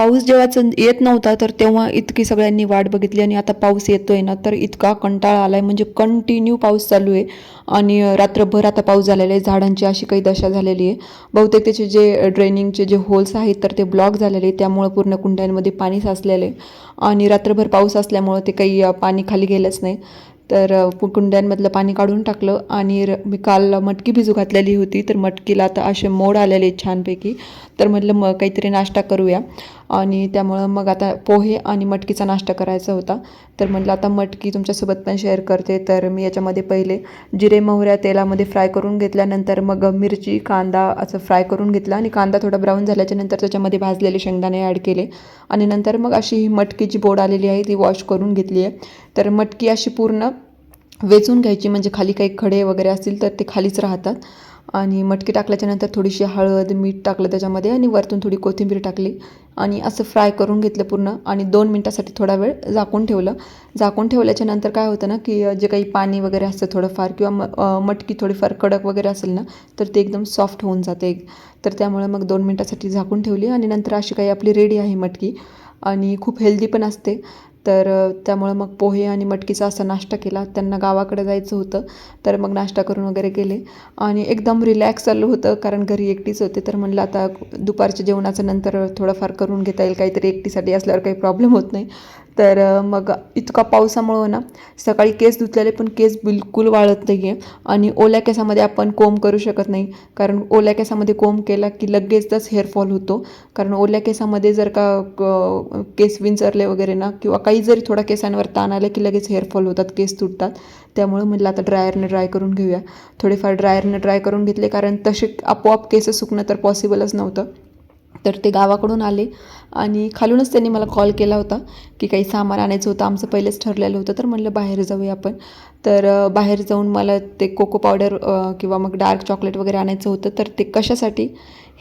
पाऊस जेव्हा येत नव्हता तर तेव्हा इतकी सगळ्यांनी वाट बघितली आणि आता पाऊस येतोय ना तर इतका कंटाळा आलाय, म्हणजे कंटिन्यू पाऊस चालू आहे आणि रात्रभर आता पाऊस झालेला आहे. झाडांची अशी काही दशा झालेली आहे, बहुतेक त्याचे जे ड्रेनिंगचे जे होल्स आहेत तर ते ब्लॉक झालेले आहे, त्यामुळे पूर्ण कुंड्यांमध्ये पाणी साचलेलं आहे आणि रात्रभर पाऊस असल्यामुळं ते काही पाणी खाली गेलंच नाही. तर कुंड्यांमधलं पाणी काढून टाकलं आणि मी काल मटकी भिजू घातलेली होती, तर मटकीला आता असे मोड आलेले आहेत छानपैकी. तर म्हटलं मग काहीतरी नाश्ता करूया आणि त्यामुळं मग आता पोहे आणि मटकीचा नाश्ता करायचा होता. तर म्हटलं आता मटकी तुमच्यासोबत पण शेअर करते. तर मी याच्यामध्ये पहिले जिरे मोहऱ्या तेलामध्ये फ्राय करून घेतल्यानंतर मग मिरची कांदा असं फ्राय करून घेतला आणि कांदा थोडा ब्राऊन झाल्याच्यानंतर त्याच्यामध्ये भाजलेले शेंगदाणे ॲड केले आणि नंतर मग अशी ही मटकीची बोड आलेली आहे ती वॉश करून घेतली आहे. तर मटकी अशी पूर्ण वेचून घ्यायची, म्हणजे खाली काही खडे वगैरे असतील तर ते खालीच राहतात. आणि मटकी टाकल्याच्यानंतर थोडीशी हळद मीठ टाकलं त्याच्यामध्ये आणि वरतून थोडी कोथिंबीर टाकली आणि असं फ्राय करून घेतलं पूर्ण आणि 2 मिनटासाठी थोडा वेळ झाकून ठेवलं. झाकून ठेवल्याच्यानंतर काय होतं ना की जे काही पाणी वगैरे असतं थोडंफार किंवा मटकी थोडीफार कडक वगैरे असेल ना तर ते एकदम सॉफ्ट होऊन जाते. तर त्यामुळे मग 2 मिनटासाठी झाकून ठेवली आणि नंतर अशी काही आपली रेडी आहे मटकी आणि खूप हेल्दी पण असते. तर त्यामुळं मग पोहे आणि मटकीचा असा नाश्ता केला. त्यांना गावाकडे जायचं होतं तर मग नाश्ता करून वगैरे गेले आणि एकदम रिलॅक्स चाललं होतं कारण घरी एकटीच होते. तर म्हणलं आता दुपारच्या जेवणाचं नंतर थोडंफार करून घेता येईल, काहीतरी एकटीसाठी असल्यावर काही प्रॉब्लेम होत नाही. तर मग इतका पावसामुळं ना सकाळी केस धुतलेले पण केस बिलकुल वाळत नाही आहे आणि ओल्या केसामध्ये आपण कोंब करू शकत नाही, कारण ओल्या केसामध्ये कोंब केला की लगेचच हेअरफॉल होतो. कारण ओल्या केसामध्ये जर का केस विंचरले वगैरे ना किंवा काही जरी थोडा केसांवर ताण आलं की लगेच हेअरफॉल होतात, केस तुटतात. त्यामुळे म्हटलं आता ड्रायरने ड्राय करून घेऊया. थोडेफार ड्रायरने ड्राय करून घेतले कारण तसे आपोआप केस सुकणं तर पॉसिबलच नव्हतं. तर ते गावाकडून आले आणि खालूनच त्यांनी मला कॉल केला होता की काही सामान आणायचं होतं, आमचं पहिलेच ठरलेलं होतं. तर म्हटलं बाहेर जाऊया आपण. तर बाहेर जाऊन मला ते कोको पावडर किंवा मग डार्क चॉकलेट वगैरे आणायचं होतं. तर ते कशासाठी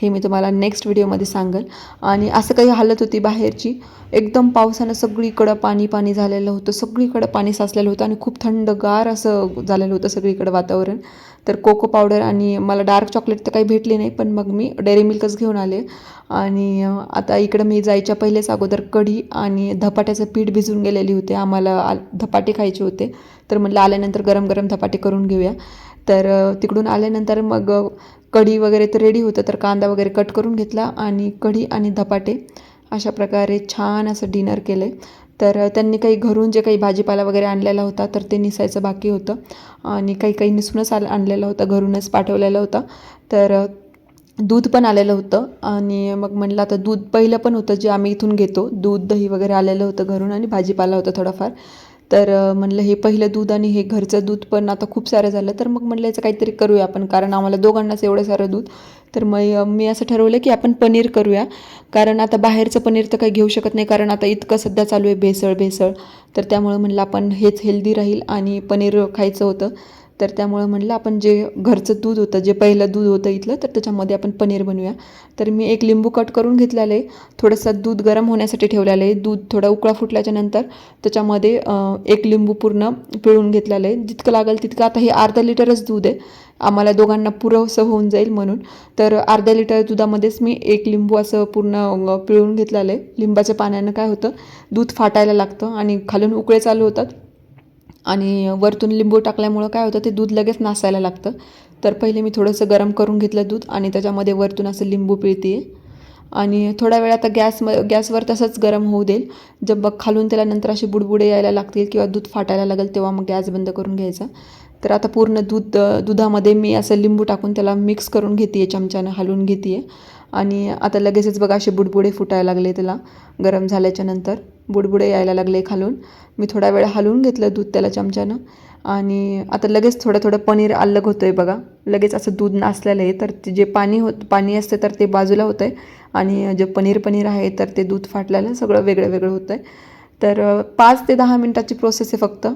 हे मी तुम्हाला नेक्स्ट व्हिडिओमध्ये सांगेल. आणि असं काही हालत होती बाहेरची, एकदम पावसानं सगळीकडं पाणी पाणी झालेलं होतं, सगळीकडं पाणी साचलेलं होतं आणि खूप थंडगार असं झालेलं होतं सगळीकडं वातावरण. तर कोको पावडर आणि मला डार्क चॉकलेट तर काही भेटली नाही, पण मग मी डेअरी मिल्कच घेऊन आले. आणि आता इकडं मी जायच्या पहिलेच अगोदर कढी आणि धपाट्याचं पीठ भिजून गेलेली होते, आम्हाला धपाटे खायचे होते. तर म्हटलं आल्यानंतर गरम गरम धपाटे करून घेऊया. तर तिकडून आल्यानंतर मग कढी वगैरे तर रेडी होतं, तर कांदा वगैरे कट करून घेतला आणि कढी आणि धपाटे अशा प्रकारे छान असं डिनर केलं आहे. तर त्यांनी काही घरून जे काही भाजीपाला वगैरे आणलेला होता तर ते निसायचं बाकी होतं आणि काही काही निसूनच आणलेलं होतं, घरूनच पाठवलेलं होतं. तर दूध पण आलेलं होतं आणि मग म्हटलं आता दूध पहिलं पण होतं जे आम्ही इथून घेतो, दूध दही वगैरे आलेलं होतं घरून आणि भाजीपाला होता थोडाफार. तर म्हणलं हे पहिलं दूध आणि हे घरचं दूध पण आता खूप सारं झालं, तर मग म्हटलं याचं काहीतरी करूया आपण, कारण आम्हाला दोघांनाच एवढं सारं दूध. तर मग मी असं ठरवलं की आपण पनीर करूया, कारण आता बाहेरचं पनीर तर काही घेऊ शकत नाही, कारण आता इतकं सध्या चालू आहे भेसळ भेसळ. तर त्यामुळं म्हणलं आपण हेच हेल्दी राहील आणि पनीर खायचं होतं. तर त्यामुळं म्हणलं आपण जे घरचं दूध होतं, जे पहिलं दूध होतं इथलं, तर त्याच्यामध्ये आपण पनीर बनवूया. तर मी एक लिंबू कट करून घेतलेलं आहे, थोडंसं दूध गरम होण्यासाठी ठेवलेलं आहे. दूध थोडा उकळा फुटल्याच्या नंतर त्याच्यामध्ये एक लिंबू पूर्ण पिळून घेतलेलं आहे, जितकं लागेल तितकं. आता हे अर्धा लिटरच दूध आहे, आम्हाला दोघांना पुरेसं होऊन जाईल म्हणून. तर अर्ध्या लिटर दुधामध्येच मी एक लिंबू असं पूर्ण पिळून घेतलेलं आहे. लिंबाच्या पाण्यानं काय होतं, दूध फाटायला लागतं आणि खालून उकळे चालू होतात आणि वरतून लिंबू टाकल्यामुळं काय होतं, ते दूध लगेच नासायला लागतं. तर पहिले मी थोडंसं गरम करून घेतलं दूध आणि त्याच्यामध्ये वरतून असं लिंबू पिळते आहे आणि थोडा वेळ आता गॅसवर तसंच गरम होऊ देईल. जब खालून त्याला नंतर असे बुडबुडे यायला लागतील किंवा दूध फाटायला लागेल तेव्हा मग गॅस बंद करून घ्यायचा. तर आता पूर्ण दुधामध्ये मी असं लिंबू टाकून त्याला मिक्स करून घेते आहे, चमच्यानं हलवून घेते आहे. आणि आता लगेचच बघा असे बुडबुडे फुटायला लागले, त्याला गरम झाल्याच्या नंतर बुडबुडे यायला लागले खालून. मी थोडा वेळ हलवून घेतलं दूध त्याला चमच्यानं आणि आता लगेच थोडं थोडं पनीर अलग होतं आहे बघा. लगेच असं दूध नासलेलं आहे, तर ते जे पाणी असते तर ते बाजूला होतं आहे आणि जे पनीर आहे तर ते दूध फाटलेलं सगळं वेगळं वेगळं होतं आहे. तर 5 ते 10 मिनटाची प्रोसेस आहे फक्त.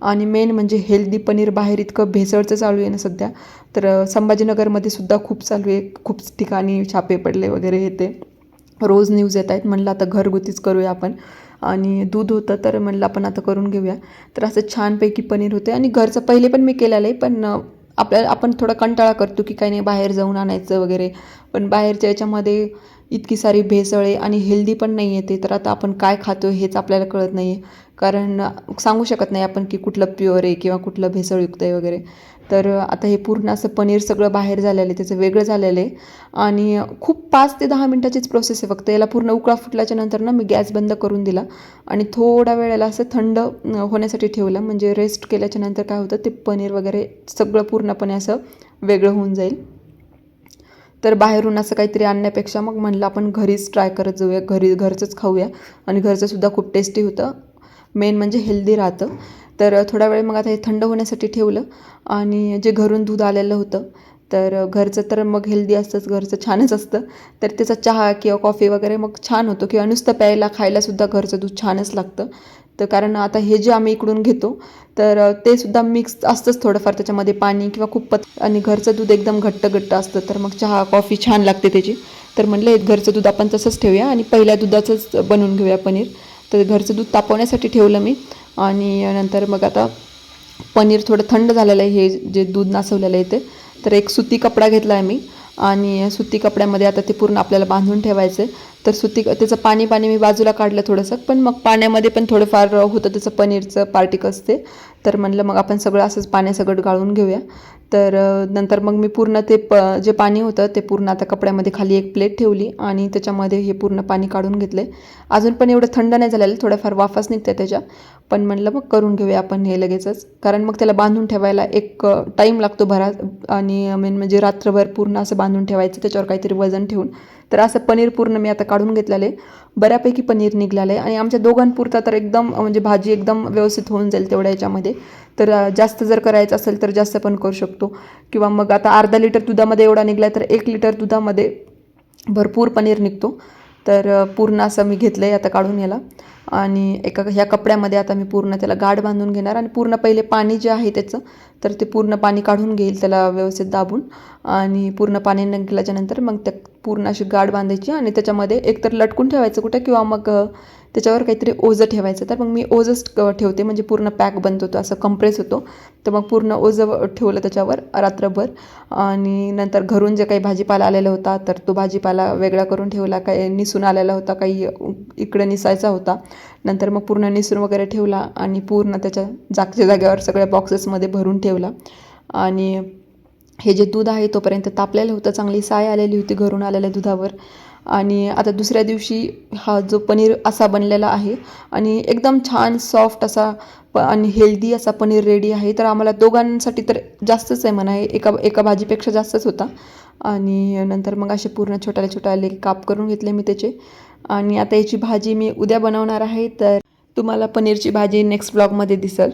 आणि मेन म्हणजे हेल्दी पनीर बाहेर इतकं भेसळचं चालू आहे ना सध्या. तर संभाजीनगरमध्ये सुद्धा खूप चालू आहे, खूप ठिकाणी छापे पडले वगैरे येते, रोज न्यूज येत आहेत. म्हणलं आता घरगुतीच करूया आपण. आणि दूध होतं तर म्हणलं आपण आता करून घेऊया. तर असं छानपैकी पनीर होते आणि घरचं पहिले पण मी केलेलं आहे, पण आपण थोडा कंटाळा करतो की काही नाही बाहेर जाऊन आणायचं वगैरे, पण बाहेरच्या याच्यामध्ये इतकी सारी भेसळ आहे आणि हेल्दी पण नाही आहे ते. तर आता आपण काय खातो हेच आपल्याला कळत नाही आहे, कारण सांगू शकत नाही आपण की कुठलं प्युअर आहे किंवा कुठलं भेसळयुक्त आहे वगैरे. तर आता हे पूर्ण असं पनीर सगळं बाहेर झालेलं आहे, त्याचं वेगळं झालेलं आहे आणि खूप 5 ते 10 मिनटाचीच प्रोसेस आहे फक्त. याला पूर्ण उकळा फुटल्याच्या नंतर ना मी गॅस बंद करून दिला आणि थोडा वेळेला असं थंड होण्यासाठी ठेवलं, म्हणजे रेस्ट केल्याच्या नंतर काय होतं ते पनीर वगैरे सगळं पूर्णपणे असं वेगळं होऊन जाईल. तर बाहेरून असं काहीतरी आणण्यापेक्षा मग म्हणलं आपण घरीच ट्राय करत जाऊया, घरचंच खाऊया आणि घरचंसुद्धा खूप टेस्टी होतं, मेन म्हणजे हेल्दी राहतं. तर थोडा वेळ मग आता हे थंड होण्यासाठी ठेवलं आणि जे घरून दूध आलेलं होतं, तर घरचं तर मग हेल्दी असतंच, घरचं छानच असतं. तर त्याचा चहा किंवा कॉफी वगैरे मग छान होतो किंवा नुसतं प्यायला खायलासुद्धा घरचं दूध छानच लागतं. तर कारण आता हे जे आम्ही इकडून घेतो तर ते सुद्धा मिक्स असतंच थोडंफार त्याच्यामध्ये पाणी किंवा खूप आणि घरचं दूध एकदम घट्ट असतं, तर मग चहा कॉफी छान लागते त्याची. तर म्हणलं हे घरचं दूध आपण तसंच ठेवूया आणि पहिल्या दुधाचंच बनवून घेऊया पनीर. तर घरचं दूध तापवण्यासाठी ठेवलं मी आणि नंतर मग आता पनीर थोडं थंड झालेलं आहे, हे जे दूध नासवलेलं आहे ते. तर एक सुती कपडा घेतला आहे मी आणि सुती कपड्यामध्ये आता ते पूर्ण आपल्याला बांधून ठेवायचं आहे. तर त्याचं पाणी मी बाजूला काढलं थोडंसं, पण मग पाण्यामध्ये पण थोडंफार होतं त्याचं पनीरचं पार्टिकल्स ते. तर म्हणलं मग आपण सगळं असंच पाण्यासकट गाळून घेऊया. तर नंतर मग मी पूर्ण ते जे पाणी होतं ते पूर्ण आता कपड्यामध्ये खाली एक प्लेट ठेवली आणि त्याच्यामध्ये हे पूर्ण पाणी काढून घेतलं आहे. अजून पण एवढं थंड नाही झालेलं, थोड्याफार वाफच निघते त्याच्या, पण म्हणलं मग करून घेऊया आपण हे लगेचच, कारण मग त्याला बांधून ठेवायला एक टाईम लागतो भरात आणि मेन म्हणजे रात्रभर पूर्ण असं बांधून ठेवायचं त्याच्यावर काहीतरी वजन ठेवून. तर असं पनीर पूर्ण मी आता काढून घेतलेलं आहे, बऱ्यापैकी पनीर निघालं आहे आणि आमच्या दोघांपुरता तर एकदम म्हणजे भाजी एकदम व्यवस्थित होऊन जाईल तेवढ्या याच्यामध्ये. तर जास्त जर करायचं असेल तर जास्त पण करू शकतो किंवा मग आता अर्धा लिटर दुधामध्ये एवढा निघला तर 1 लिटर दुधामध्ये भरपूर पनीर निघतो. तर पूर्ण असं मी घेतलं आहे आता काढून याला आणि ह्या कपड्यामध्ये आता मी पूर्ण त्याला गाठ बांधून घेणार आणि पूर्ण पहिले पाणी जे आहे त्याचं तर ते पूर्ण पाणी काढून घेईल त्याला व्यवस्थित दाबून आणि पूर्ण पाणी निघाल्याच्यानंतर मग त्या पूर्ण अशी गाठ बांधायची आणि त्याच्यामध्ये एकतर लटकून ठेवायचं कुठं किंवा मग त्याच्यावर काहीतरी ओझं ठेवायचं. तर मग मी ओझंच ठेवते, म्हणजे पूर्ण पॅक बनतो तो असं कंप्रेस होतो. तर मग पूर्ण ओझं ठेवलं त्याच्यावर रात्रभर आणि नंतर घरून जे काही भाजीपाला आलेला होता तर तो भाजीपाला वेगळा करून ठेवला, काही निसून आलेला होता, काही इकडे निसायचा होता. नंतर मग पूर्ण निसून वगैरे ठेवला आणि पूर्ण त्याच्या जागच्या जागेवर सगळ्या बॉक्सेसमध्ये भरून ठेवला आणि हे जे दूध आहे तोपर्यंत तापलेलं होतं, चांगली साय आलेली होती घरून आलेल्या दुधावर. आणि आता दुसऱ्या दिवशी हा जो पनीर असा बनलेला आहे आणि एकदम छान सॉफ्ट असा आणि हेल्दी असा पनीर रेडी आहे. तर आम्हाला दोघांसाठी तर जास्तच आहे म्हणा, एका भाजीपेक्षा जास्तच होता. आणि नंतर मग असे पूर्ण छोट्याले काप करून घेतले मी त्याचे आणि आता याची भाजी मी उद्या बनवणार आहे. तर तुम्हाला पनीरची भाजी नेक्स्ट ब्लॉगमध्ये दिसेल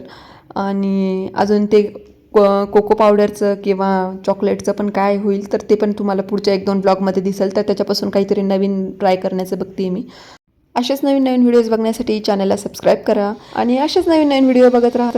आणि अजून ते कोको पावडरचं किंवा चॉकलेटचं पण काय होईल तर ते पण तुम्हाला पुढच्या 1-2 ब्लॉगमध्ये दिसेल. तर त्याच्यापासून काहीतरी नवीन ट्राय करण्याचं बघते मी. असेच नवीन व्हिडिओज बघण्यासाठी चॅनलला सबस्क्राईब करा आणि असेच नवीन व्हिडिओ बघत राहा.